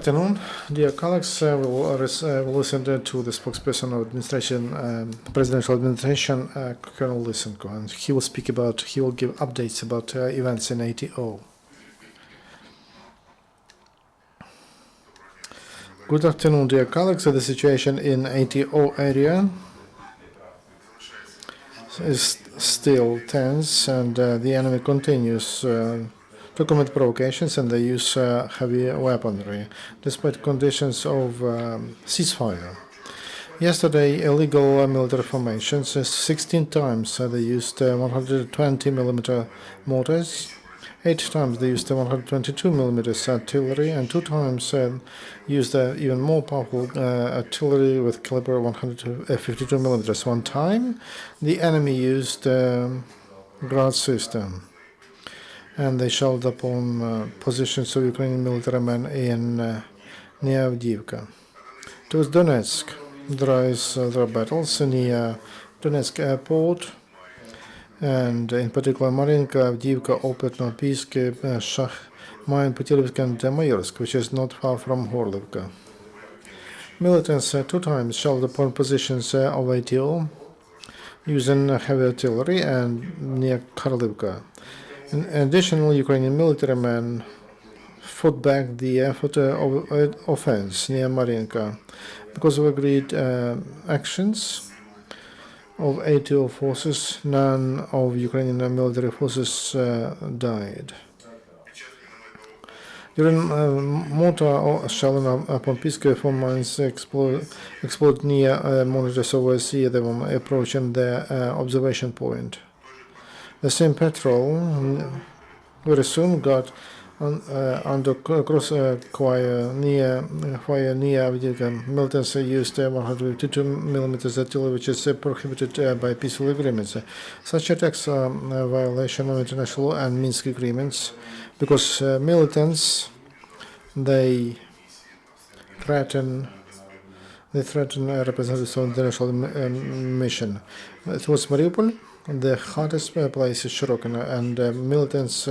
afternoon, dear colleagues. We'll listen to the spokesperson of presidential administration, Colonel Lysenko, and he will give updates about events in ATO. Good afternoon, dear colleagues. The situation in ATO area is still tense, and the enemy continues to commit provocations, and they use heavy weaponry, despite conditions of ceasefire. Yesterday, illegal military formations, 16 times they used 120mm mortars, 8 times they used 122mm artillery, and 2 times used even more powerful artillery with caliber 152mm. One time, the enemy used ground system, and they shelled upon positions of Ukrainian military men in near Avdiivka. Towards Donetsk, there are battles near Donetsk airport, and in particular Marinka, Avdiivka, Opletno-Pisk, Shah, Mayan, Putilivsk, and Mayorsk, which is not far from Horlivka. Militants 2 times shelled upon positions of ATO using heavy artillery and near Karlivka. Additionally, Ukrainian military men fought back the effort of offense near Marinka. Because of agreed actions of ATO forces, none of Ukrainian military forces died. During mortar shelling upon Pisk, 4 mines exploded near monitors overseas. They were approaching their observation point. The same patrol very soon got under cross fire near Avdiivka. Militants used 152mm artillery, which is prohibited by peaceful agreements. Such attacks are a violation of international law and Minsk agreements, because militants they threaten representatives of the international mission. It was Mariupol. The hottest place is Shirokino, and militants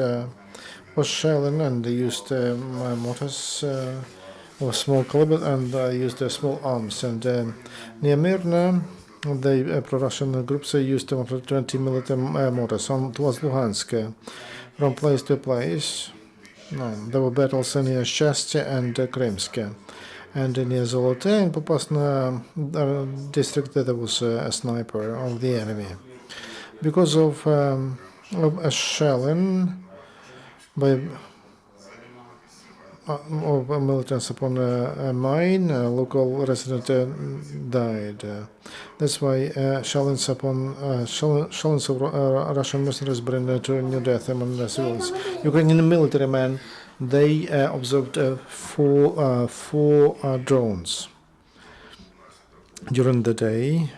was shelling, and they used mortars of small caliber, and used small arms. And near Myrna, the pro-Russian groups used 120mm mortars. Towards Luhansk, from place to place, there were battles near Shastia and Krymsk. And near Zolote in Popasna district, there was a sniper of the enemy. Because of a shelling by of militants upon a mine, a local resident died. That's why shellings of Russian mercenaries bring to new death among the civilians. Ukrainian military men, they observed four drones during the day.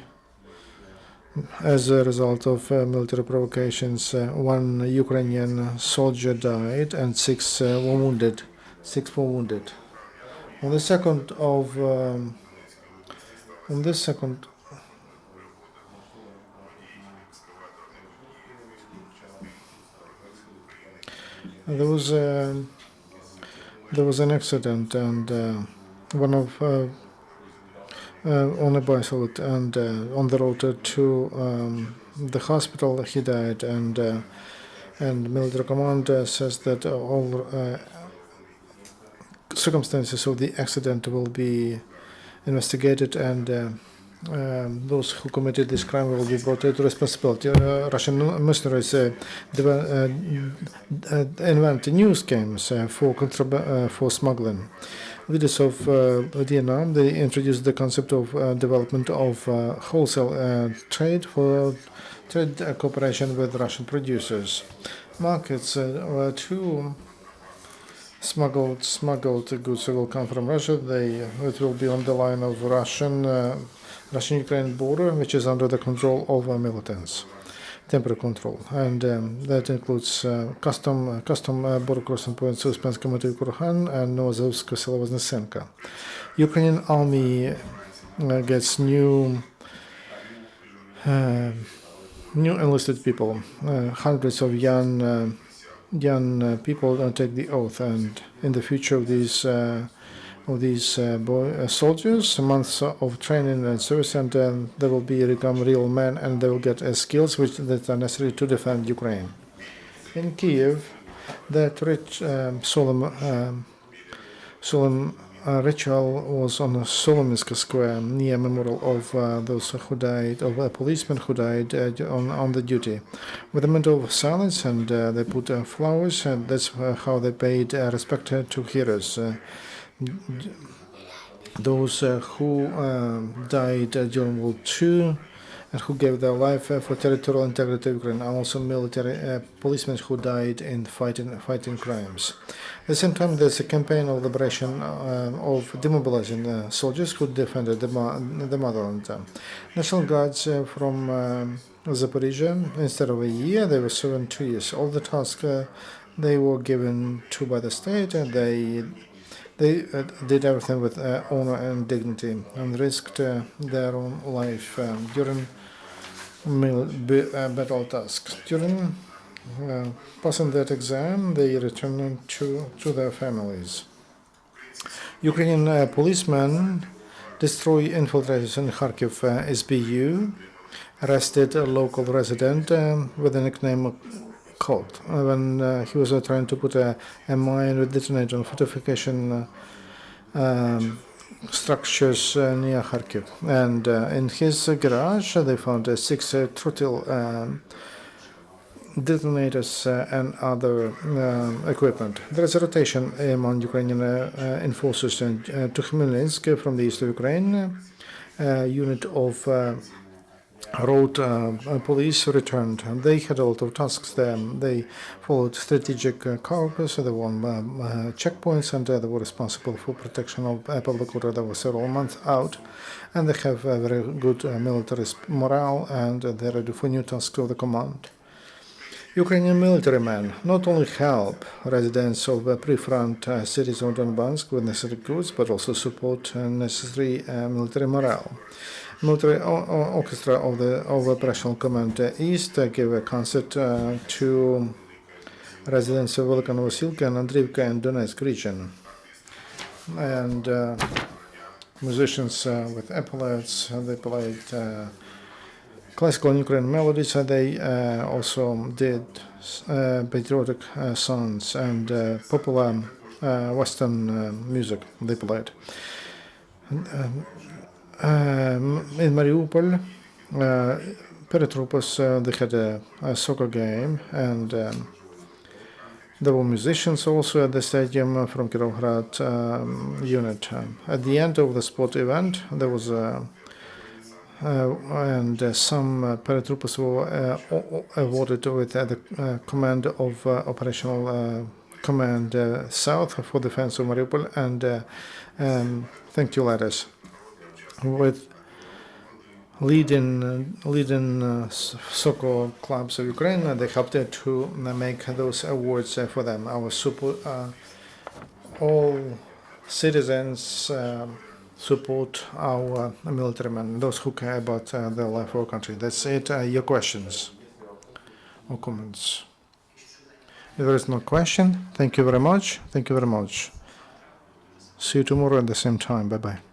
As a result of military provocations, 1 Ukrainian soldier died and 6 were wounded. On the second there was an accident, and one of on a bicycle, and on the road to the hospital he died, and military command says that all circumstances of the accident will be investigated, and those who committed this crime will be brought to responsibility. Russian mercenaries invent new schemes for smuggling. Leaders of Vietnam, they introduced the concept of development of wholesale trade for trade cooperation with Russian producers. Markets were too smuggled goods will come from Russia. It will be on the line of Russian-Ukraine border, which is under the control of militants, temporary control, and that includes custom border crossing points Uspensky Kurhan and Novozovsk Lysenko. Ukrainian army gets new enlisted people. Hundreds of young people take the oath, and in the future these of these soldiers, months of training and service, and they will become real men, and they will get skills that are necessary to defend Ukraine. In Kiev, that rich solemn ritual was on Solominsk Square, near memorial of those who died, of policemen who died on the duty. With a minute of silence, and they put flowers, and that's how they paid respect to heroes. Those who died during World War II and who gave their life for territorial integrity of Ukraine, and also military policemen who died in fighting crimes. At the same time, there's a campaign of liberation of demobilizing soldiers who defended the motherland. National Guards from Zaporizhia, instead of a year, they were serving 2 years. All the tasks they were given to by the state, and they did everything with honor and dignity, and risked their own life during battle tasks. During passing that exam, they returned to their families. Ukrainian policemen destroy infiltrators in Kharkiv SBU, arrested a local resident with the nickname Colt when he was trying to put a mine with detonator on fortification structures near Kharkiv. And in his garage, they found 6 trottle detonators and other equipment. There is a rotation among Ukrainian enforcers to Khmelnytsk from the east of Ukraine. A unit of road police returned. They had a lot of tasks there. They followed strategic corpus, they won checkpoints, and they were responsible for protection of public order. They were several months out, and they have a very good military morale, and they're ready for new tasks of the command. Ukrainian military men not only help residents of pre-front cities of Donbass with necessary goods, but also support necessary military morale. Military orchestra of the Operational Command East gave a concert to residents of Lysenko.Ukraine and Andriy and Donetsk region. And musicians with epaulets, they played classical Ukrainian melodies, and they also did patriotic songs and popular Western music they played. In Mariupol, paratroopers, they had a soccer game, and there were musicians also at the stadium from Kirovgrad unit. At the end of the sport event, there was some paratroopers were awarded with the command of Operational Command South for defense of Mariupol, and thank you letters with leading soccer clubs of Ukraine. They helped to make those awards for them. Our support, all citizens support our military men, those who care about the life of our country. That's it. Your questions or comments? If there is no question, thank you very much. Thank you very much. See you tomorrow at the same time. Bye-bye.